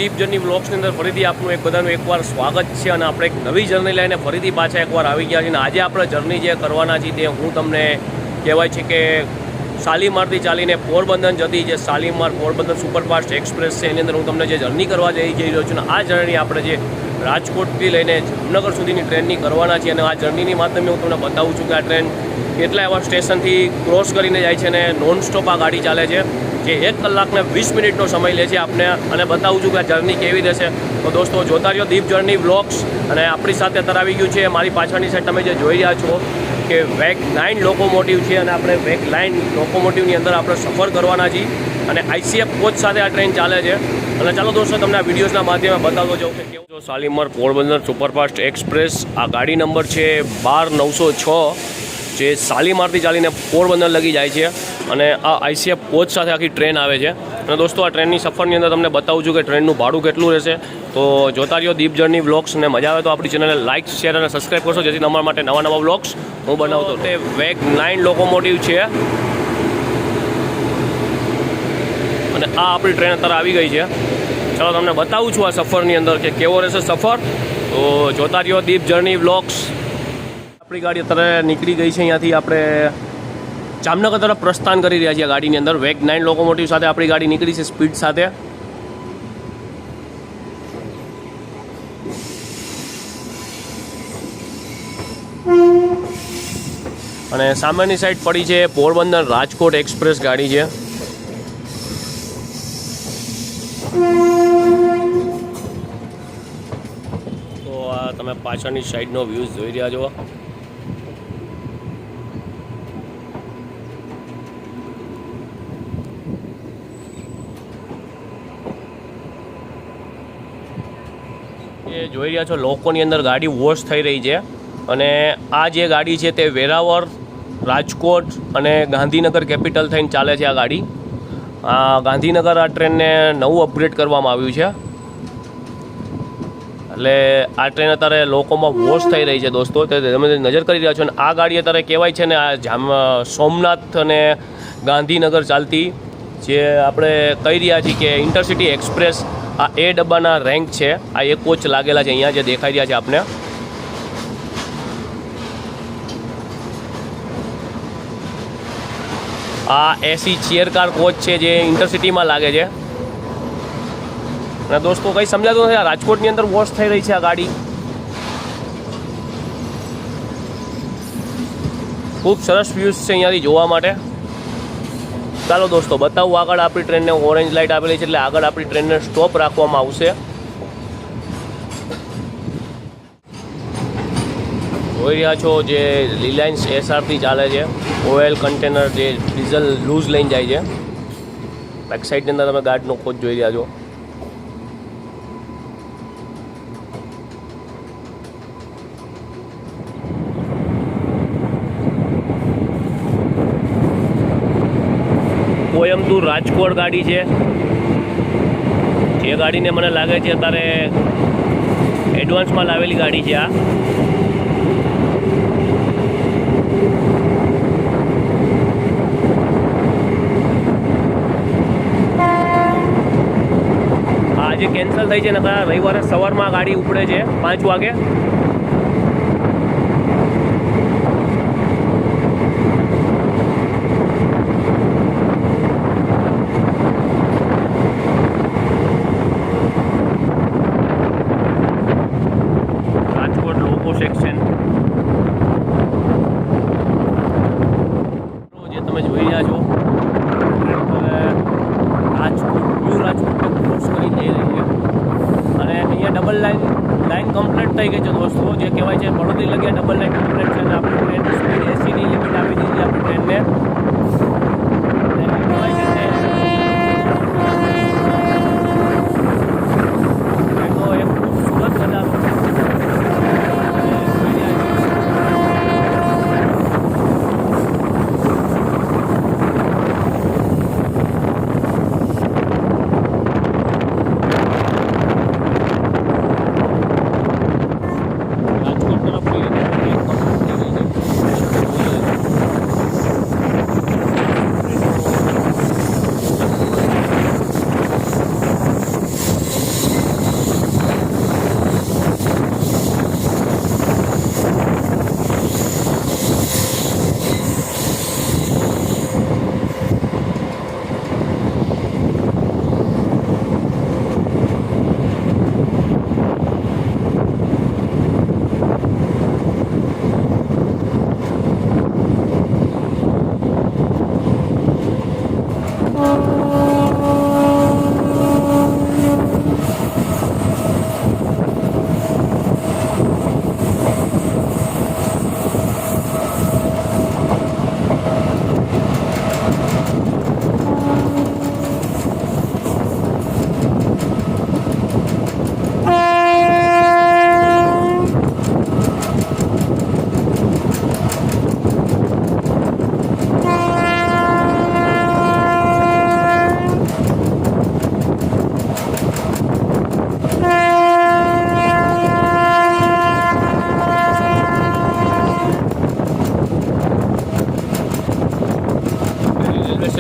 દીપ journey વ્લોગ્સની અંદર ફરીથી આપનું એક બધાનું એકવાર સ્વાગત છે અને આપણે એક નવી જર્ની લઈને ફરીથી પાછા એકવાર આવી ગયા છીએ અને આજે આપણે જર્ની જે કરવાના છીએ તે હું તમને કહેવાય છે કે શાલીમારથી ચાલીને પોરબંદર જતી જે શાલીમાર પોરબંદર સુપરફાસ્ટ એક્સપ્રેસ છે એની અંદર હું તમને જે જર્ની કરવા જઈ રહ્યો છું અને આ જર્ની આપણે જે રાજકોટથી લઈને જામનગર સુધીની ટ્રેનની કરવાના છીએ અને આ જર્નીની માધ્યમે હું તમને બતાવું છું કે આ ટ્રેન કેટલા એવા સ્ટેશનથી ક્રોસ કરીને જાય છે અને નોન સ્ટોપ આ ગાડી ચાલે છે જે 1 કલાકને 20 મિનિટનો સમય લે છે આપને અને બતાવું છું કે આ જર્ની કેવી રહેશે। તો દોસ્તો જોતા રહ્યો દીપ જર્ની વ્લોગ્સ અને આપણી સાથે અત્યારે આવી ગયું છે મારી પાછળની સાઈડ તમે જે જોઈ રહ્યા છો કે વેગ 9 લોકોમોટિવ છે અને આપણે વેગ 9 લોકોમોટિવની અંદર આપણે સફર કરવાના છીએ અને ICF કોચ સાથે આ ટ્રેન ચાલે છે અને ચાલો દોસ્તો તમને આ વિડીયોઝના માધ્યમે બતાવતો જાઉં કે કેવું શાલીમાર પોરબંદર સુપરફાસ્ટ એક્સપ્રેસ આ ગાડી નંબર છે 12906 જે શાલીમારથી ચાલીને પોરબંદર લગી જાય છે અને આ ICF કોચ સાથે આખી ટ્રેન આવે છે અને દોસ્તો આ ટ્રેનની સફરની અંદર તમને બતાવું છું કે ટ્રેનનું ભાડું કેટલું રહેશે। તો જોતા રહ્યો દીપ જર્ની વ્લોગ્સ અને મજા આવે તો આપણી ચેનલને લાઇક શેર અને સબસ્ક્રાઈબ કરશો જેથી તમારા માટે નવા વ્લોગ્સ હું બનાવતો। તે વેગ 9 લોકોમોટિવ છે અને આ આપણી ટ્રેન અત્યારે આવી ગઈ છે। ચાલો તમને બતાવું છું આ સફરની અંદર કે કેવો રહેશે સફર। તો જોતા રહ્યો દીપ જર્ની વ્લોગ્સ। આપણી ગાડી અત્યારે નીકળી ગઈ છે અહીંયાથી આપણે જામનગર તરફ પ્રસ્થાન કરી રહ્યા છીએ ગાડીની અંદર વેગ 9 લોકોમોટિવ સાથે આપણી ગાડી નીકળી છે સ્પીડ સાથે અને સામેની સાઈડ પડી છે પોરબંદર રાજકોટ એક્સપ્રેસ ગાડી છે। તો આ તમે પાછળની સાઈડનો વ્યૂઝ જોઈ રહ્યા છો। એ જોઈ રહ્યા છો લોકોની અંદર ગાડી વોશ થઈ રહી છે અને આ જે ગાડી છે તે વેરાવળ રાજકોટ અને ગાંધીનગર કેપિટલ થઈને ચાલે છે આ ગાડી। ગાંધીનગર આ ટ્રેનને નવું અપગ્રેડ કરવામાં આવ્યું છે એટલે આ ટ્રેન અત્યારે લોકોમાં વોશ થઈ રહી છે દોસ્તો તે તમે નજર કરી રહ્યા છો અને આ ગાડી અત્યારે કહેવાય છે ને આ સોમનાથ અને ગાંધીનગર ચાલતી જે આપણે કહી રહ્યા છીએ કે ઇન્ટરસિટી એક્સપ્રેસ આ એ ડબ્બાના રેન્ક છે। આ એક કોચ લાગેલા છે અહીંયા જે દેખાઈ રહ્યા છે આપને। આ એસી ચેરકાર કોચ છે જે ઇન્ટરસિટીમાં લાગે છે અને દોસ્તો કંઈ સમજાતું નથી આ રાજકોટની અંદર વોશ થઈ રહી છે આ ગાડી ખૂબ સરસ વ્યૂઝ છે અહીંયાથી જોવા માટે। ચાલો દોસ્તો બતાવું આગળ આપણી ટ્રેનને ઓરેન્જ લાઇટ આપેલી છે એટલે આગળ આપણી ટ્રેનને સ્ટોપ રાખવામાં આવશે। જોઈ રહ્યા છો જે રિલાયન્સ SRથી ચાલે છે ઓઇલ કન્ટેનર જે ડીઝલ લૂઝ લઈને જાય છે। બેક સાઈડની અંદર તમે ગાર્ડનો કોચ જોઈ રહ્યા છો। કોયમ્બતુર રાજકોટ ગાડી છે જે ગાડીને મને લાગે છે અત્યારે એડવાન્સમાં લાવેલી ગાડી છે। આ જે કેન્સલ થઈ છે ને રવિવારે સવારમાં ગાડી ઉપડે છે 5 વાગે। સેક્શન જે તમે જોઈ રહ્યા છો રાજકોટ ન્યૂ રાજકોટને ક્રોસ કરી જઈ રહી છે અને અહીંયા ડબલ લાઇન કમ્પ્લીટ થઈ ગઈ છે દોસ્તો જે કહેવાય છે વડોદરી લગી ડબલ લાઇન કમ્પ્લીટ છે અને આપણી ટ્રેનની સ્પીડ 80ની લિમિટ આપી દીધી આપણી ટ્રેનને।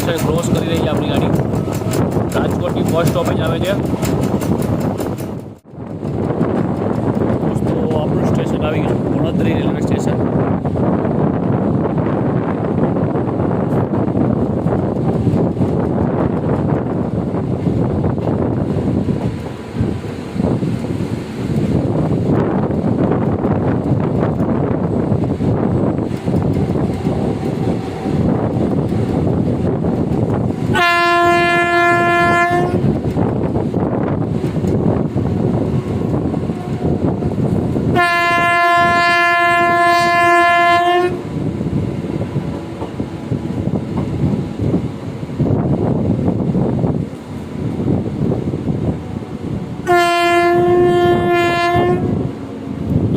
સ્ટેશન ક્રોસ કરી રહી છે આપણી ગાડી. રાજકોટની ફર્સ્ટ સ્ટોપેજ આવે છે. તો આપણું સ્ટેશન આવી ગયું વડોદરી રેલવે સ્ટેશન.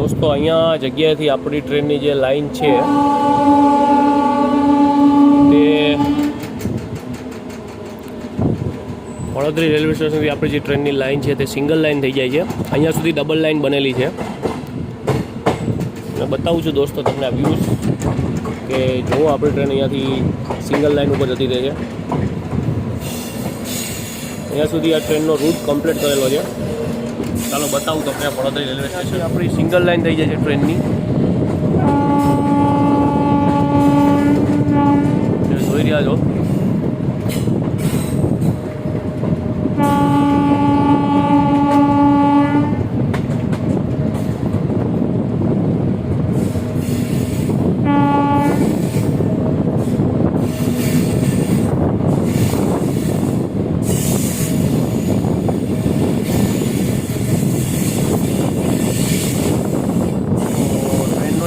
દોસ્તો અહીંયા જગ્યાએથી આપણી ટ્રેનની જે લાઈન છે તે વડોદરી રેલવે સ્ટેશનથી આપણી જે ટ્રેનની લાઈન છે તે સિંગલ લાઈન થઈ જાય છે. અહીંયા સુધી ડબલ લાઈન બનેલી છે. મેં બતાવું છું દોસ્તો તમને આ વ્યૂઝ કે જુઓ આપણી ટ્રેન અહીંયાથી સિંગલ લાઈન ઉપર જતી રહે છે. અહીંયા સુધી આ ટ્રેનનો રૂટ કમ્પ્લીટ કરેલો છે. ચાલો બતાવું તમને વડોદરી રેલવે સ્ટેશન આપણી સિંગલ લાઈન થઈ જાય છે ટ્રેનની. જોઈ રહ્યા છો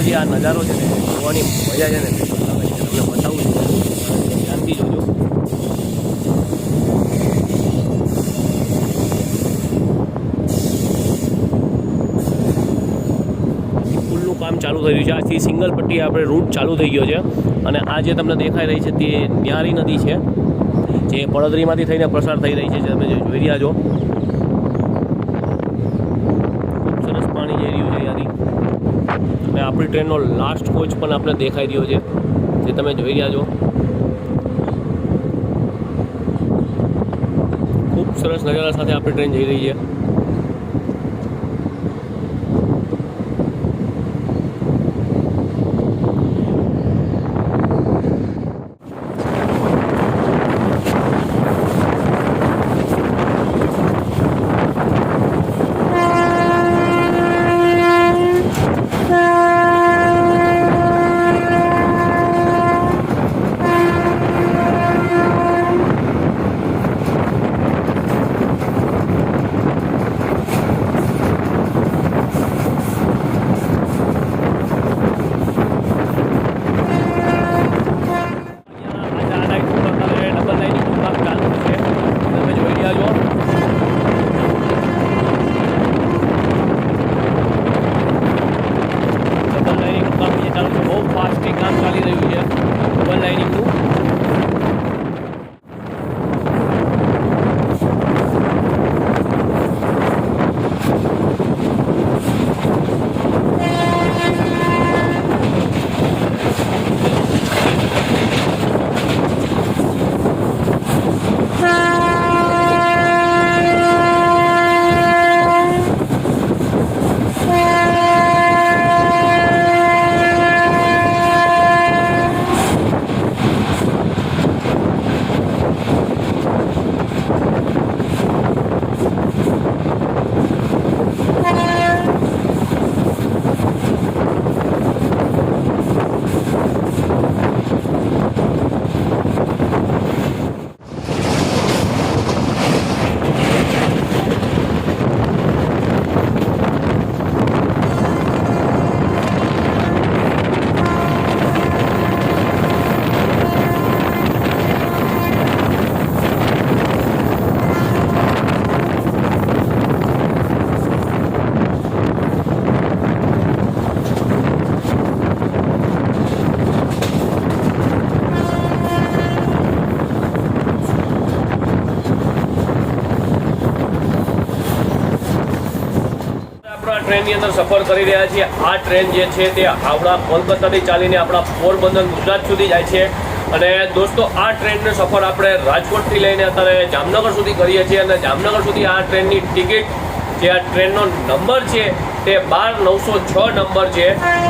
જે આ નજારો છે ને જોવાની મજા છે ને તે તમને બતાવું છું. ધ્યાનથી જોજો. પુલનું કામ ચાલુ થઈ રહ્યું છે. આજથી સિંગલ પટ્ટી આપણે રૂટ ચાલુ થઈ ગયો છે. અને આ જે તમને દેખાઈ રહી છે તે ન્યારી નદી છે જે પડદરીમાંથી થઈને પસાર થઈ રહી છે. તમે જે જોઈ રહ્યા છો ખૂબ સરસ પાણી જઈ રહ્યું છે અહીંયાથી. અને આપણી ટ્રેનનો લાસ્ટ કોચ પણ આપણે દેખાઈ રહ્યો છે જે તમે જોઈ રહ્યા છો. ખૂબ સરસ નજારા સાથે આપણી ટ્રેન જઈ રહી છે. ટ્રેનની અંદર સફર કરી રહ્યા છીએ. આ ટ્રેન જે છે તે આપણા કોલકાતાથી ચાલીને આપણા પોરબંદર ગુજરાત સુધી જાય છે અને દોસ્તો આ ટ્રેનનો સફર આપણે રાજકોટથી લઈને અત્યારે જામનગર સુધી કરીએ છીએ અને જામનગર સુધી આ ટ્રેનની ટિકિટ જે આ ટ્રેનનો નંબર છે તે 12906 નંબર છે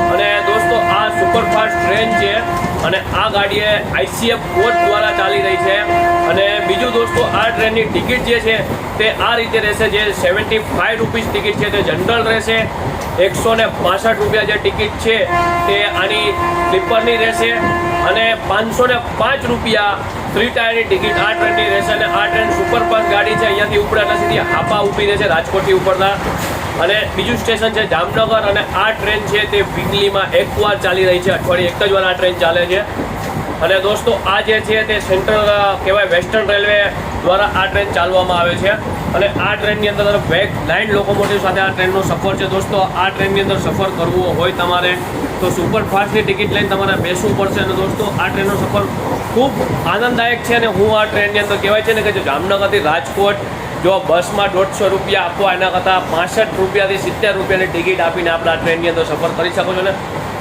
અને દોસ્તો આ સુપરફાસ્ટ ટ્રેન છે અને આ ગાડી ICF કોચ દ્વારા ચાલી રહી છે અને બીજું દોસ્તો આ ટ્રેનની ટિકિટ જે છે તે આ રીતે રહેશે જે 75 રૂપીસ ટિકિટ છે તે જનરલ રહેશે 165 રૂપિયા જે ટિકિટ છે તે આની સ્લીપરની રહેશે અને 505 રૂપિયા 3 ટાયરની ટિકિટ આ ટ્રેનની રહેશે અને આ ટ્રેન સુપરફાસ્ટ ગાડી છે અહીંયાથી ઉપડતા સીધી હાપા ઊભી રહેશે રાજકોટથી ઉપડતા અને બીજું સ્ટેશન છે જામનગર અને આ ટ્રેન છે તે વીકલીમાં એકવાર ચાલી રહી છે અઠવાડિયે એક જ વાર આ ટ્રેન ચાલે છે અને દોસ્તો આ જે છે તે સેન્ટ્રલ કહેવાય વેસ્ટર્ન રેલવે દ્વારા આ ટ્રેન ચાલવામાં આવે છે અને આ ટ્રેનની અંદર વેગ 9 લોકોમોટિવ સાથે આ ટ્રેનનો સફર છે દોસ્તો આ ટ્રેનની અંદર સફર કરવો હોય તમારે તો સુપરફાસ્ટની ટિકિટ લઈને તમારે બેસવું પડશે અને દોસ્તો આ ટ્રેનનો સફર ખૂબ આનંદદાયક છે અને હું આ ટ્રેનની અંદર કહેવાય છે ને કે જો જામનગરથી રાજકોટ જો બસમાં 150 રૂપિયા આપવા એના કરતાં 65 રૂપિયાથી 70 રૂપિયાની ટિકિટ આપીને આપણે આ ટ્રેનની અંદર સફર કરી શકો છો અને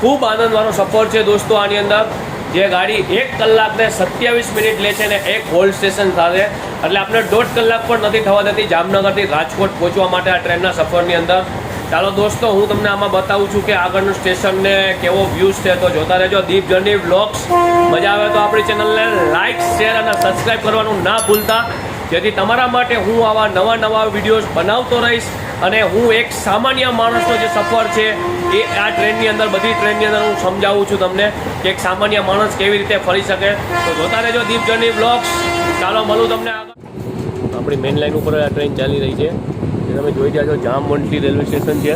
ખૂબ આનંદવાળો સફર છે દોસ્તો આની અંદર જે ગાડી 1 કલાક ને 27 મિનિટ લે છે ને એક હોલ્ડ સ્ટેશન સાથે એટલે આપણે 1.5 કલાક પણ નથી થવા દેતી જામનગરથી રાજકોટ પહોંચવા માટે આ ટ્રેનના સફરની અંદર ચાલો દોસ્તો હું તમને આમાં બતાવું છું કે આગળનું સ્ટેશનને કેવો વ્યૂઝ છે તો જોતા રહેજો દીપ જર્ની વ્લોગ્સ મજા આવે તો આપણી ચેનલને લાઇક શેર અને સબસ્ક્રાઈબ કરવાનું ના ભૂલતા જેથી તમારા માટે હું આવા નવા વિડીયોઝ બનાવતો રહીશ અને હું એક સામાન્ય માણસનો જે સફર છે એ આ ટ્રેનની અંદર બધી ટ્રેનની અંદર હું સમજાવું છું તમને કે એક સામાન્ય માણસ કેવી રીતે ફરી શકે તો જોતા રહેજો દીપ જર્ની વ્લોગ્સ ચાલો મળું તમને આગળ આપણી મેઇન લાઇન ઉપર આ ટ્રેન ચાલી રહી છે જે તમે જોઈ રહ્યા છો જામવંટી રેલવે સ્ટેશન છે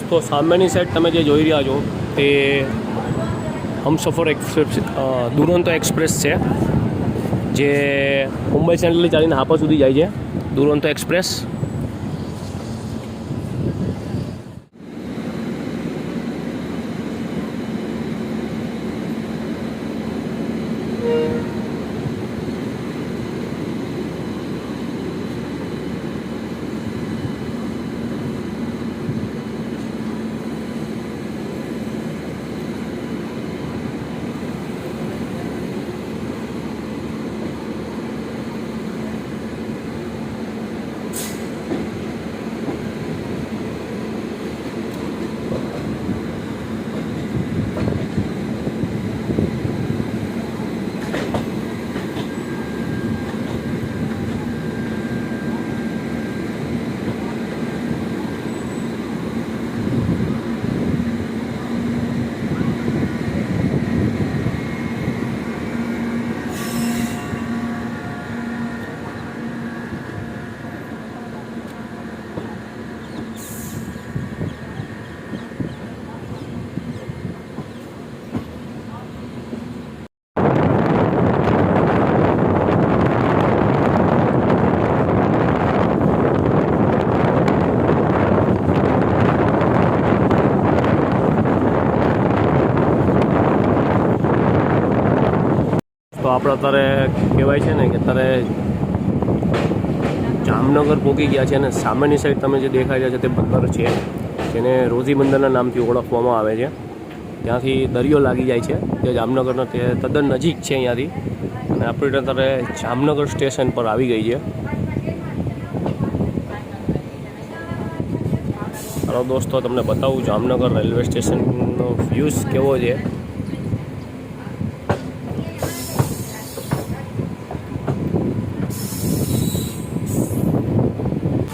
તો સામેની સાઈડ તમે જે જોઈ રહ્યા છો તે હમસફર એક્સપ્રેસ દુરંતો એક્સપ્રેસ છે જે મુંબઈ સેન્ટ્રલથી ચાલીને હાપા સુધી જાય છે દુરંતો એક્સપ્રેસ આપણે અત્યારે કહેવાય છે ને કે અત્યારે જામનગર પહોંચી ગયા છે અને સામેની સાઈડ તમે જે દેખાઈ રહ્યા છે તે બંદર છે, જેને રોઝી બંદરના નામથી ઓળખવામાં આવે છે. ત્યાંથી દરિયો લાગી જાય છે, જે જામનગરના તે તદ્દન નજીક છે અહીંયાથી. અને આપણે અત્યારે જામનગર સ્ટેશન પર આવી ગઈ છે. ચાલો દોસ્તો, તમને બતાવું જામનગર રેલવે સ્ટેશનનો વ્યૂઝ કેવો છે.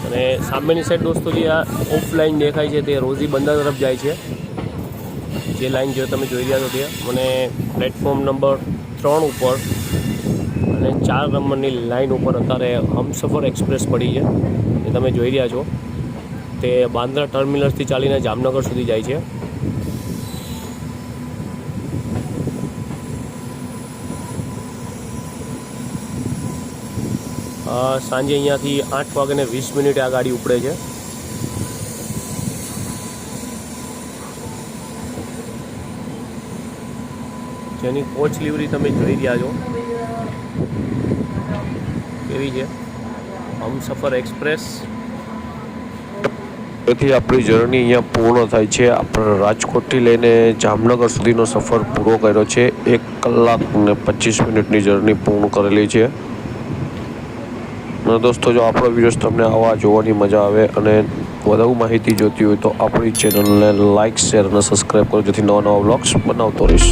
અને સામેની સાઈડ દોસ્તો જે આ ઓફલાઈન દેખાય છે તે રોઝી બંદર તરફ જાય છે. જે લાઈન જો તમે જોઈ રહ્યા છો તે મને પ્લેટફોર્મ નંબર 3 ઉપર અને 4 નંબરની લાઈન ઉપર અત્યારે હમસફર એક્સપ્રેસ પડી છે. એ તમે જોઈ રહ્યા છો તે બાંદ્રા ટર્મિનસથી ચાલીને જામનગર સુધી જાય છે. સાંજે અહીંયાથી 8:20 આ ગાડી ઉપડે છે. જેની કોચ લિવરી તમે જોઈ રહ્યા છો કેવી છે, હમસફર એક્સપ્રેસ. તેથી આપણી જર્ની અહીંયા પૂર્ણ થાય છે. આપણે રાજકોટથી લઈને જામનગર સુધીનો સફર પૂરો કર્યો છે. 1 કલાક ને 25 મિનિટની જર્ની પૂર્ણ કરેલી છે. અને દોસ્તો, જો આપણો વિડીયોઝ તમને આવા જોવાની મજા આવે અને વધુ માહિતી જોતી હોય તો આપણી ચેનલને લાઇક, શેર અને સબસ્ક્રાઈબ કરો, જેથી નવા વ્લોગ્સ બનાવતો રહીશ.